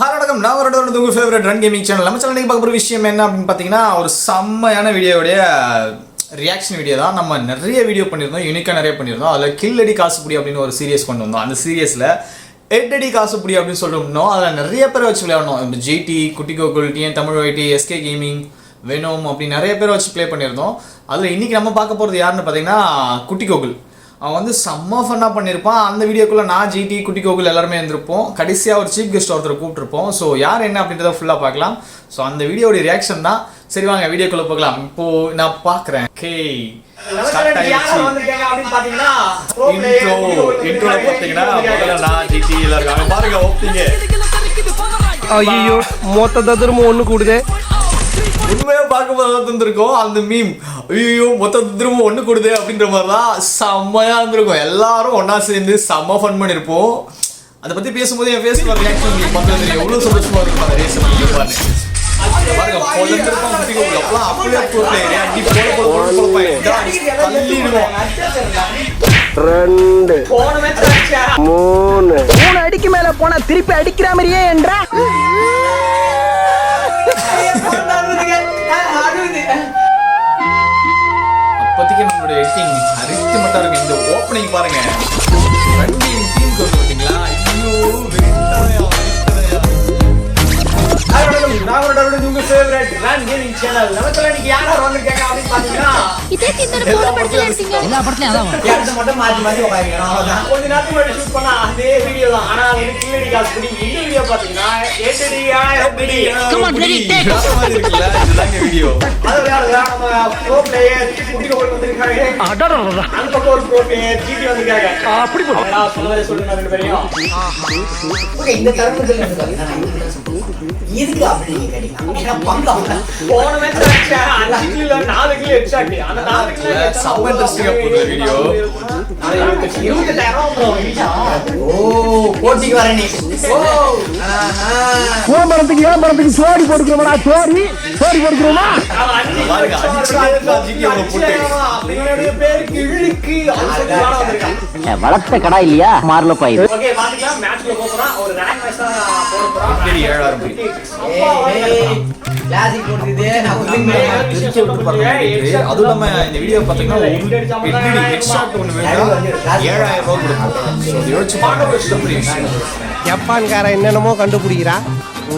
வணக்கம், நான் உங்கள் ஃபேவரட் ரன் கேமிங் சேனல். நம்ம சேனல் பார்க்க போகிற விஷயம் என்ன அப்படின்னு பார்த்தீங்கன்னா, ஒரு செம்மையான வீடியோடைய ரியாக்ஷன் வீடியோ தான். நம்ம நிறைய வீடியோ பண்ணியிருந்தோம், யூனிக்காக நிறைய பண்ணியிருந்தோம். அதில் கில்லடி காசுப்புடி அப்படின்னு ஒரு சீரியஸ் கொண்டு வந்தோம். அந்த சீரியஸில் எட்டடி காசுப்புடி அப்படின்னு சொல்லிட்டோம். அதில் நிறைய பேரை வச்சு விளையாடணும். ஜிடி, குட்டி கோகுல், டிஎன் தமிழ் வைட்டி, எஸ்கே கேமிங், வெனோம் அப்படி நிறைய பேரை வச்சு ப்ளே பண்ணியிருந்தோம். அதில் இன்றைக்கி நம்ம பார்க்க போகிறது யாருன்னு பார்த்தீங்கன்னா குட்டி கோகுல். அவன் வந்து செம்ம ஃபன்னாக பண்ணியிருப்பான். அந்த வீடியோக்குள்ளே நான் ஜிடி, குட்டி கோகுல் எல்லாருமே இருந்திருப்போம். கடைசியாக ஒரு சீஃப் கெஸ்ட் ஒருத்தர் கூப்பிட்டுருப்போம். ஸோ யார் என்ன அப்படின்றத ஃபுல்லாக பார்க்கலாம். ஸோ அந்த வீடியோடைய ரியாக்ஷன் தான். சரி வாங்க வீடியோக்குள்ளே போகலாம். இப்போது நான் பார்க்குறேன். ஐயோ மொத்த ததுரமும் ஒண்ணு கூடுதே. உண்மையாக பார்க்கும்போது இருந்திருக்கும் அந்த மீம். ஐயோ மொத்த திரும்ப ஒன்று கொடுது அப்படின்ற மாதிரி தான் செம்மையாக இருந்திருக்கும். எல்லாரும் ஒன்றா சேர்ந்து செம்ம ஃபன் பண்ணியிருப்போம். அதை பற்றி பேசும்போது என் ஃபேஸ் ரியாக்ஷன் உங்களுக்கு பார்க்க தெரியும். எவ்வளோ சந்தோஷமாக இருக்கும் அந்த ரேஸ் பாருங்க. மூணு அடிக்கு மேல போனா திருப்பி அடிக்கிற மாதிரியே என்ற அப்போதைக்கு நம்மளுடைய எடிட்டிங் அரித்து மட்டும் இருக்கு. இந்த ஓப்பனிங் பாருங்க, ரெண்டு டீம் கொண்டு பார்த்தீங்களா? உங்க ஃபேவரட் ரன் கேமிங் சேனல். நமக்கு இன்னைக்கு யார் வந்திருக்காங்க அப்படின்னு பாத்தீங்கன்னா, எல்லா படத்துலயும் அதான் கேரக்டர் மட்டும் மாத்தி மாத்தி உட்கார்றீங்க. அவ்வளவுதான். கொஞ்ச நேரத்துக்கு முன்னாடி ஷூட் பண்ணா அதே வீடியோ தான். ஆனா வந்து கில்லடி காசுப்புடி இந்த வீடியோ பாத்தீங்கன்னா ஏட்டடியா எப்படி கம் ஆன் ரெடி டேக் மாதிரி இருக்குல்ல. இதுதாங்க வீடியோ. அது யாருடா? நம்ம ப்ரோ பிளேயர் குட்டி கோகுல் வந்திருக்காங்க. அடடடடா. அந்த பக்கம் ஒரு ப்ரோ பிளேயர் ஜிடி வந்திருக்காங்க. அப்படி போடா. சொல்லவே சொல்லுங்க ரெண்டு பேரையும். ஓகே, இந்த தரத்துல இதுக்கு அப்படி கேட்டிங்க. பங்கா போன மேட்ச் அடிச்சா 5 கிலோ 4 கிலோ எக்ஸாக்ட்லி. அந்த 4 கிலோ சம் இன்ட்ரஸ்டிங்கா போகுது வீடியோ. 20000 bro video. ஓ போட்டிக்கு வர நீ. ஓ கோமரத்துக்கு சோடி போடுறோமா? சோடி போடுறோமா? பாருங்க அடிச்சதே ஜிடி அவங்க போட்டு அப்படியே பேருக்கு இழுக்கு அவசரமா வந்திருக்காங்க. வளர்த்த கடை இல்லையா மார்ல பாய். ஓகே பாத்தீங்களா, மேட்ச்ல போறோம். ஒரு ரேங்க் மேட்ச் தான் போற போறோம். 7000 கிளாசிக் போடுறது நான் திருச்சி விட்டு பார்த்துட்டு. அதுவும் இல்லாம இந்த வீடியோ பார்த்தீங்கன்னா எட்டடி ஹெட்ஷாட் ஒன்று வேணும் 7000 ரூபாய் கொடுக்கும். யோசிச்சு பார்க்க ஜப்பான்காரன் என்னென்னமோ கண்டுபிடிக்கிறா.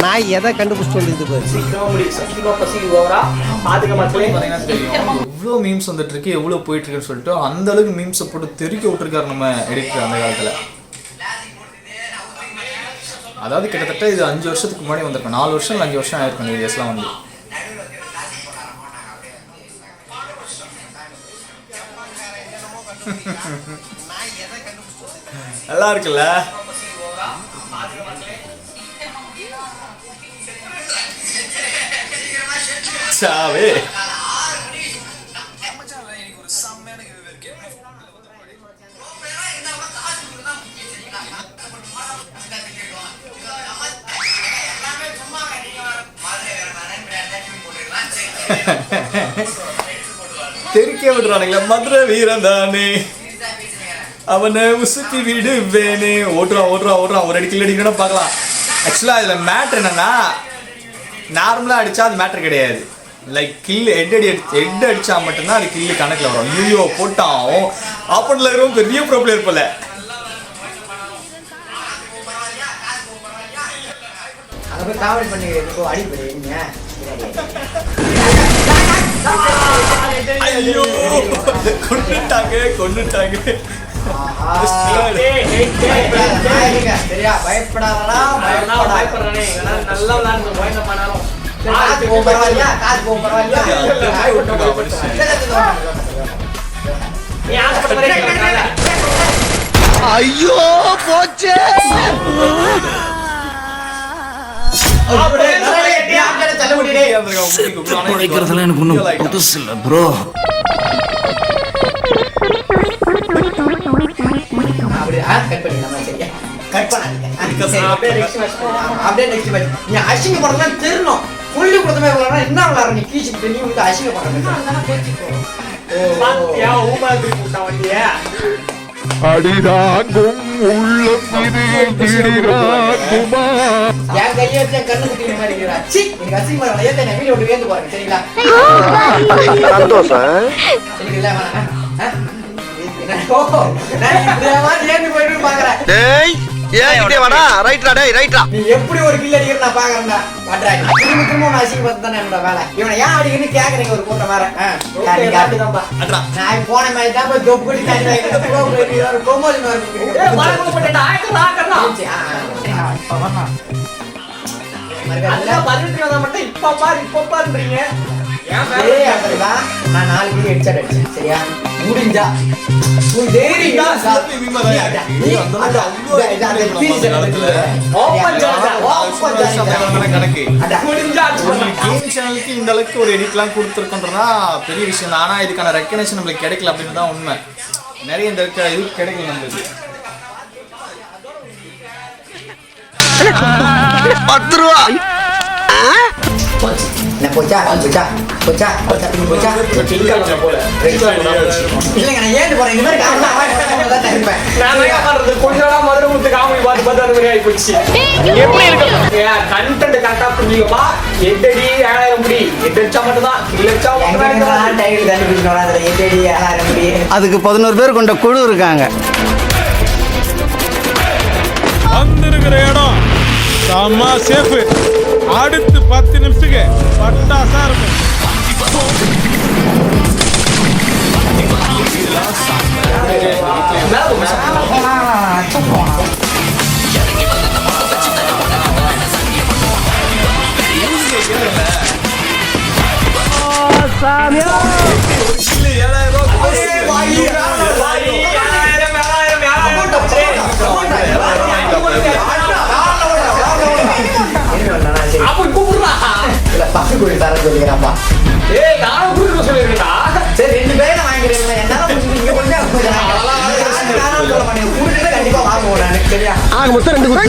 நான் எதை கண்டுபிடிச்சிட்டு வந்தது எவ்வளோ மீம்ஸ் வந்துட்டு இருக்கு, எவ்வளோ போயிட்டு இருக்குன்னு சொல்லிட்டு அந்த அளவுக்கு மீம்ஸை போட்டு தெறிக்க விட்டுருக்காரு நம்ம எடிட்டர் அந்த காலத்தில். அதாவது கிட்டத்தட்ட இது 5 வருஷத்துக்கு முன்னாடி வந்திருக்கும். 4 வருஷம் இல்லை 5 வருஷம் ஆயிருக்கும் இந்த வீடியோஸ்லாம் வந்து. நல்லா இருக்குல்ல? சாவே தெரிக்க விடுறானுங்களா? மதுரை வீரன் தானே, அவனை உசுத்தி விடுவேனே. ஓட்டுறான் ஒரு அடி கில் அடிக்கணும் பார்க்கலாம். ஆக்சுவலாக இதில் மேட்ரு என்னன்னா, நார்மலாக அடித்தா அது மேட்ரு கிடையாது. லைக் கில் ஹெட் அடித்தா மட்டும்தான் அது கில்லு கணக்கில் வரும். ஐயோ போட்டான் ஆப்பனில் இருக்கிறவங்க பெரிய ப்ரோ பிளேயர் போல. காமெடி பண்ணி அடிப்படை ஐயோ கொண்டுட்டாங்க. சரியா பயப்படாதடா, பயப்படாதே. நல்லா விளையாடுங்க, பயந்த பண்ணாலும் காசு பரவாயில்லையா? ஐயோ போச்சே. உழைக்கிறதுல எனக்கு ஒன்றும் புதுசு இல்லை ப்ரோ. அப்படியே நெக்ஸ்ட் மேட்ச் நீ அசிங்க பண்றதா தெரியணும். புள்ளி கொடுத்தமே விளையாடுறா என்ன விளையாடுற நீ கீச்சு நீ வந்து அசிங்க பண்ற. பாத்தியா ஊமாதி கூட்ட வண்டிய அடிதாங்கும் உள்ளம் இது கிடிராகுமா என் கையை வச்சு என் கண்ணு குத்தி மாதிரி இருக்கிறா. சீ, எனக்கு அசிங்கமா இருக்கு. ஏத்த என்ன வீடியோ விட்டு வேந்து போறேன் சரிங்களா? சந்தோஷம். சரிங்களா வேணாம். ஓ, நான் இப்படியாவா ஏந்து போயிட்டு பாக்குறேன். டேய் ஏன் இப்படி வாடா ரைட்ரா டேய் ரைட்ரா. நீ எப்படி ஒரு கில் அடிக்கிற நான் பாக்குறேன்டா. வாடா திரும்ப திரும்ப நான் அசிங்கப்பட்டு தானே என்னோட வேலை. இவனை ஏன் அடிக்கன்னு கேக்குறீங்க ஒரு கூட்டம் வேற. நான் போன மாதிரி தான் போய் ஜொப் கட்டி தண்ணி கோமோலி மட்டும் இப்ப பாருன்றீங்க. நான் 4 கிலோ ஹெட்செட் அடிச்சேன் சரியா? முடிஞ்சா இந்த அளவுக்கு ஒரு எடிட்லாம் கொடுத்துருக்கோன்றதா பெரிய விஷயம் தான். ஆனா இதுக்கான ரெக்கக்னேஷன் நம்மளுக்கு கிடைக்கல அப்படின்னு தான் உண்மை. நிறைய இந்த இது கிடைக்கல நம்மளுக்கு. 10 ரூபா போச்சா போச்சா போச்சா போச்சா போச்சா இல்லைங்க நான் ஏன் போறேன் இந்த மாதிரி கொஞ்ச நாளா மதுரை முத்து காமெடி பார்த்து பார்த்து அந்த மாதிரி ஆகி போச்சு. எப்படி இருக்கு கண்டென்ட் கரெக்டா புரிஞ்சுக்கப்பா. 8 அடி 7000 முடி 8 அடிச்சா மட்டும் தான் இல்லச்சா டைட்டில் கண்டுபிடிக்கணும். அதுல 8 அடி 7000 முடி. அதுக்கு 11 பேர் கொண்ட குழு இருக்காங்க. வந்திருக்கிற இடம் செம்ம சேஃப். அடுத்து 10 நிமிஷத்துக்கு பட்டாசா இருக்கும். சரி 2 பேரும் வாங்கிக்கிறேன். என்னால இங்க கொஞ்சம் கண்டிப்பா வாங்குவோம் நான் சரியா? ஆக மொத்தம் 2 குத்து.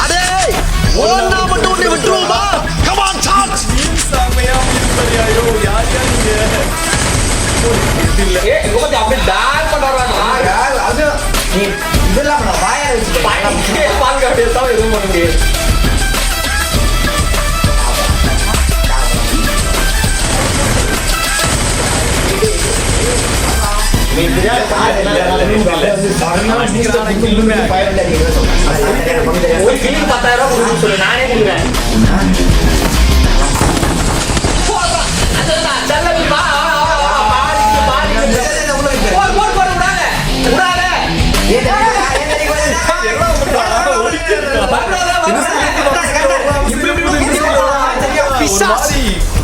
அடே ஓனா மட்டும் ஒண்ணே விட்டுருவோமா? Come on charge. அது நீ இதெல்லாம் வாயா வச்சு எதுவும் பண்ண முடியாது. ஒரு கிளி 10,000 ரூபாய் சொல்லு நானே கொடுக்குறேன்.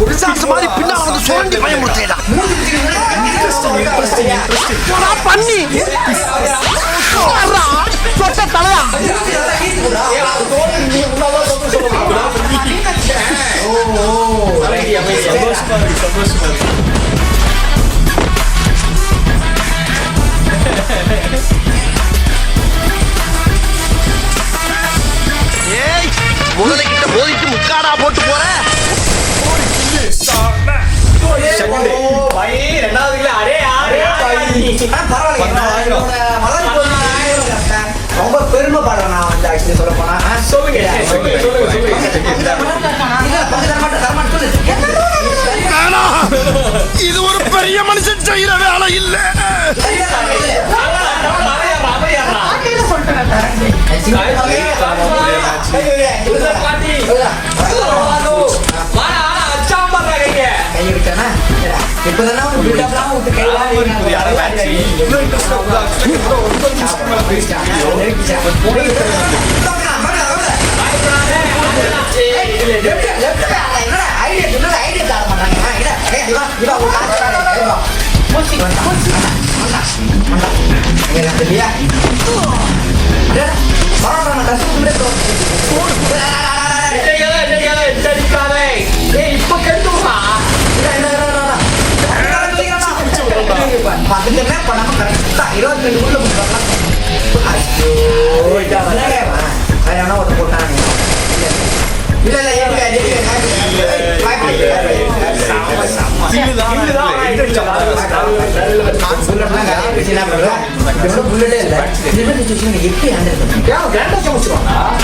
பிசாசு மாதிரி பின்னால வந்து சுரண்டி பயமுறுத்தேடா. பண்ணி சொட்ட தலையா. ஏய் முதலைக்கிட்ட போயிட்டு முக்காடா போட்டு போற. ரொம்ப பெருமைப்படுறேன் நான் வந்து ஆக்சுவலி சொல்ல போனா. இது ஒரு பெரிய மனுஷன் செய்யற வேலை இல்ல.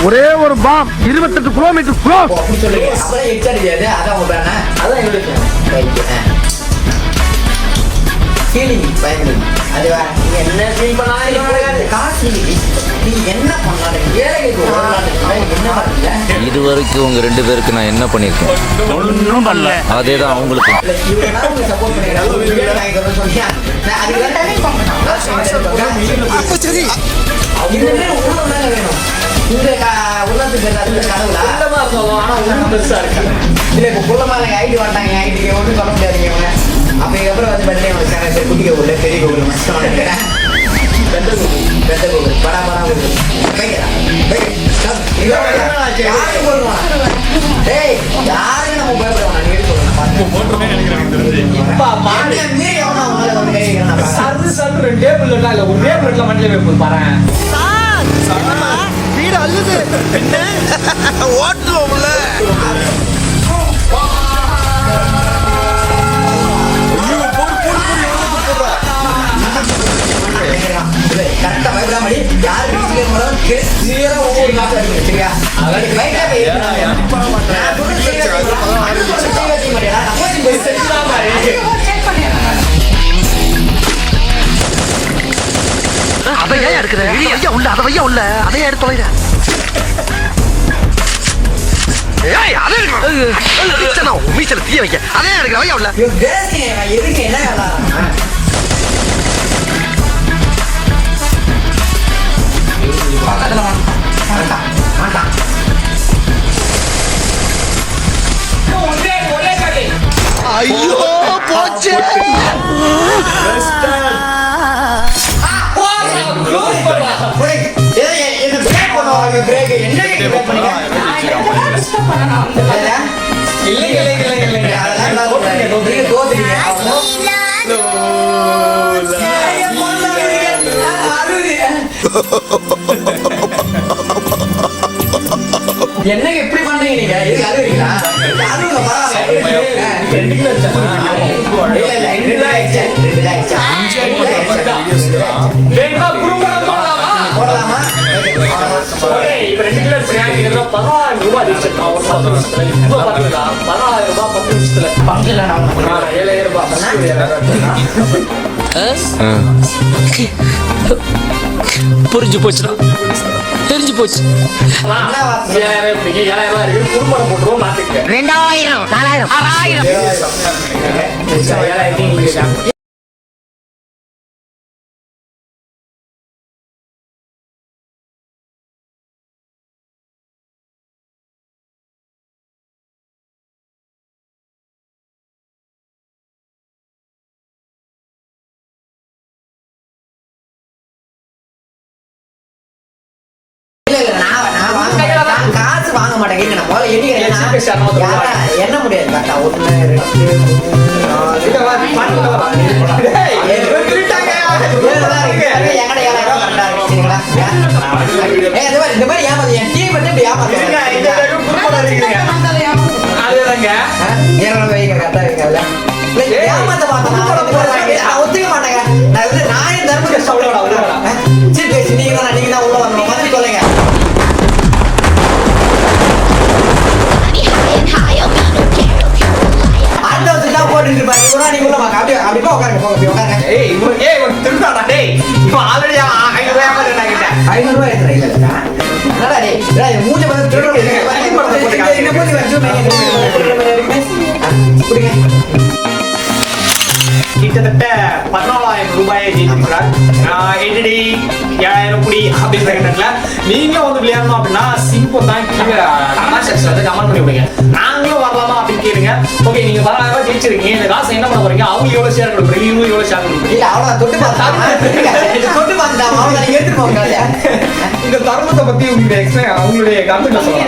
ஒரே ஒரு பாம் 28 கிலோமீட்டர் ஃபீலிங் பயங்கரம். அது நீங்க என்ன ஃபீல் பண்ணாலும் காசு நீ என்ன பண்ணாலும் ஏழைகளுக்கு ஒரு நாள் என்ன பண்ணல. இது வரைக்கும் உங்க 2 பேருக்கு நான் என்ன பண்ணிருக்கேன்? ஒன்றும் பண்ணல. அதேதான் அவங்களுக்கு. இவங்க சப்போர்ட் பண்ணிக்கிறாங்க சொன்னியா அது சரி இதுவே உணவு தானே வேணும். இந்த உணவுக்கு கடவுளா ஆனா உணவு பெருசா இருக்கு. இல்ல இப்ப குள்ளமாக ஐடி வாட்டாங்க ஐடிக்கு ஒன்றும் சொல்ல முடியாதுங்க இவங்க. அப்ப அப்புறம் வந்து பார்த்தீங்கன்னா குட்டி கோவில் பெரிய கோவில் மஸ்தான் பெத்த கோவில் படா யாரும் நம்ம பயப்படுவாங்க. நீங்க வீடு அல்லது ஓட்டுவோம்ல. கரெக்டா பயப்படாமடி யாரு கிளியரா ஒவ்வொரு நாட்டு அடிக்கணும். சரியா அதையா எடுக்கிற ஐயா உள்ள அதையா உள்ள அதையா எடுத்து வைற. மீசல தீய வைக்க அதையா எடுக்கிற ஐயா உள்ள. எதுக்கு என்ன பக்கத்துல மாட்டான். ஐயோ போச்சு. என்னங்க எப்படி பண்றீங்க நீங்க? எதுக்கு அழுவீங்களா? அழுவுங்க போடலாமா? இப்ப 2 கிலோ பிரியாணி 10,000 ரூபாய் அடிச்சிருக்கோம். 10,000 ரூபாய் 10 நிமிஷத்துல பங்குல 7,000 ரூபாய். புரிஞ்சு போச்சுடா, தெரிஞ்சு போச்சு. 7,000 ரூபாய் இருக்கு. குடும்பம் போட்டுருவோம். மாத்துக்க 2,000 4,000 6,000 காசு வாங்க மாட்டேங்க. என்ன முடியாது. கரெக்டா 1 2 இந்த மாதிரி ஏமாது என் டீம் வந்து இப்படி ஏமாத்து ஏமாத்த மாட்டேன். ஒத்துக்க மாட்டேங்க. நான் என் தர்மத்தை சரி பேசி நீங்க தான் உள்ள வரணும். மாதிரி சொல்லுங்க. அந்த தான் போட்டு இருப்பாங்க. நீங்க உள்ள வாங்க. அப்படியே உட்காருங்க. உட்காருங்க. திருட்டாடா டேய். இப்போ ஆல்ரெடி 500 ரூபாய் எடுத்துறீங்க. என்னடா டேய் மூஞ்ச வந்து திருடுறோம். என்ன போட்டு புடிங்க. கிட்டத்தட்ட 14,000 ரூபாயை ஜெயிச்சிருக்கிறார். என்னடி 7,000 குடி அப்படின்ற கட்டத்துல நீங்களும் வந்து விளையாடணும் அப்படின்னா சிம்பிள் தான். கமெண்ட் செக்ஷன்ல வந்து கமெண்ட் பண்ணி விடுங்க. நாங்களும் வரலாமா அப்படின்னு கேளுங்க. ஓகே நீங்க 10,000 ரூபாய் ஜெயிச்சிருக்கீங்க. இந்த காசை என்ன பண்ண போறீங்க? அவங்க எவ்வளவு ஷேர் கொடுக்குறீங்க, இவங்க எவ்வளவு ஷேர் கொடுக்குறீங்க? இல்ல அவ்வளவு தொட்டு பார்த்தா எடுத்துட்டு போங்க. இந்த தர்மத்தை பத்தி உங்களுடைய உங்களுடைய கருத்து சொல்லுங்க.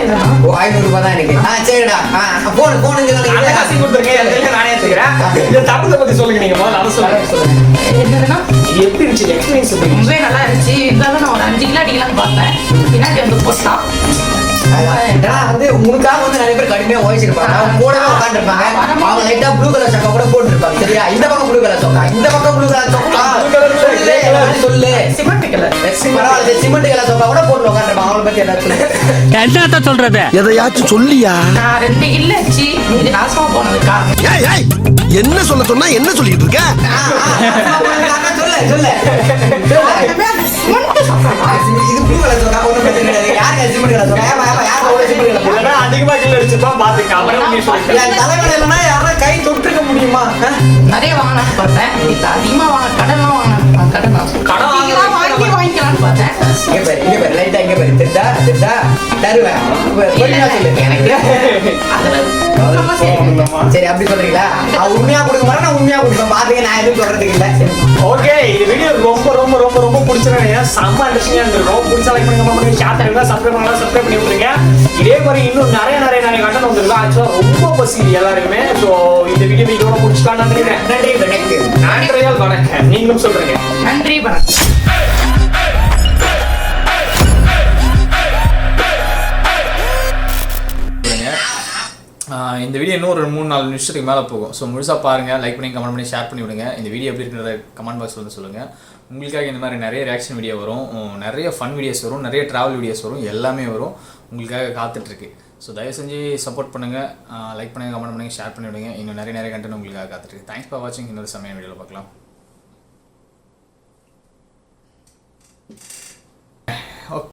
500 ரூபாய் தான் இருக்கு. சரிடா போனுங்க அந்த காசு கொடுத்துருங்க. நானே எடுத்துக்கிறேன். இந்த தர்மத்தை பத்தி சொல்லுங்க. நீங்க முதல்ல அதை சொல்லுங்க. என்னதுன்னா எப்படி இருந்துச்சு எக்ஸ்பீரியன்ஸ்? ரொம்பவே நல்லா இருந்துச்சு. இருந்தாலும் நான் ஒரு 5 கிலோ அடிக்கலாம்னு பார்த்தேன். பின்னாடி வந்து போட்டா ஏன்னா வந்து உனக்காக வந்து நிறைய பேர் கடுமையா ஓய்ச்சிருப்பாங்க, அவங்க கூடவே உட்காந்துருப்பாங்க, அவங்க லைட்டா ப்ளூ கலர் சொக்கா கூட போட்டுருப்பாங்க. சரியா, இந்த பக்கம் ப்ளூ கலர் சொக்கா, இந்த பக்கம் ப்ளூ கலர் சொக்கா சொல்லு. சிமெண்ட் கலர் பரவாயில்ல, சிமெண்ட் கலர் சொக்கா கூட போட்டு உட்காந்துருப்பாங்க. அவங்கள பத்தி என்ன சொல்லு? என்னத்த சொல்றது? எதையாச்சும் சொல்லியா? நான் 2 இல்லச்சி இது நாசமா போனதுக்கா. ஏய் ஏய் என்ன சொல்ல சொன்னா என்ன சொல்லிட்டு இருக்க? சொல்லு சொல்லு இது ப்ளூ கலர் சொக்கா ஒன்றும் பிரச்சனை கிடையாது. யாருக்கு சிமெண்ட் கலர் சொக்கா? யாருக்கு சிமெண்ட் கலர் சொக்கா? இல்லைன்னா அதிகமா கிலோ அடிச்சுதான் பாத்துக்க. அப்புறம் நீ சொல்லு. என் தலைவலி இல்லைன்னா யாரும் கை தொட்டிருக்க முடியுமா? நிறைய வாங்கலாம்னு பார்த்தேன், இது அதிகமா வாங்க கடன்லாம் வாங்கினேன். கடன் வாங்கிக்கலாம்னு பார்த்தேன். இங்க பாரு லைட்டா இங்க பாரு, திட்டா தருவேன். பொறுமையா சொல்லு. எனக்கு அதுல ரொம்ப சரி அப்படி சொல்றீங்களா? உண்மையா கொடுக்க மாட்டேன், நான் உண்மையா கொடுப்பேன். பாத்துக்க, நான் எதுவும் சொல்றதுக்கு இல்ல. ஓகே, இந்த வீடியோ ரொம்ப ரொம்ப ரொம்ப ரொம்ப பிடிச்சிருக்கேன். செம்ம இன்ட்ரெஸ்டிங்கா இருந்திருக்கும். பிடிச்சா லைக் பண்ணுங்க, கமெண்ட் பண்ணுங்க, ஷேர் பண்ணுங்க, சப்ஸ்கிரைப் பண்ணலாம், சப்ஸ்கிரைப் பண்ணி விட்டுருங்க. இதே மாதிரி இன்னும் நிறைய கண்டென்ட் வந்திருக்கு. ஆக்சுவலா ரொம்ப பசி எல்லாருக்குமே. ஸோ இந்த வீடியோ இதோட முடிச்சுக்கலாம். நன்றி வணக்கம். நீங்களும் சொல்றீங்க. நன்றி வணக்கம். இந்த வீடியோ இன்னும் ஒரு 3-4 நிமிஷத்துக்கு மேலே போகும். ஸோ முழுசாக பாருங்கள், லைக் பண்ணி கமெண்ட் பண்ணி ஷேர் பண்ணி விடுங்க. இந்த வீடியோ எப்படி இருக்கிறத கமெண்ட் பாக்ஸில் வந்து சொல்லுங்கள். உங்களுக்காக இந்த மாதிரி நிறைய ரியாக்ஷன் வீடியோ வரும், நிறைய ஃபன் வீடியோஸ் வரும், நிறைய ட்ராவல் வீடியோஸ் வரும், எல்லாமே வரும். உங்களுக்காக காத்துட்ருக்கு. ஸோ தயவு செஞ்சு சப்போர்ட் பண்ணுங்கள், லைக் பண்ணுங்கள், கமெண்ட் பண்ணுங்கள், ஷேர் பண்ணி விடுங்க. இன்னும் நிறைய கண்டென்ட் உங்களுக்காக காத்துட்ருக்கு. தேங்க்ஸ் ஃபார் வாட்சிங். இன்னொரு சமையல் வீடியோவில் பார்க்கலாம்.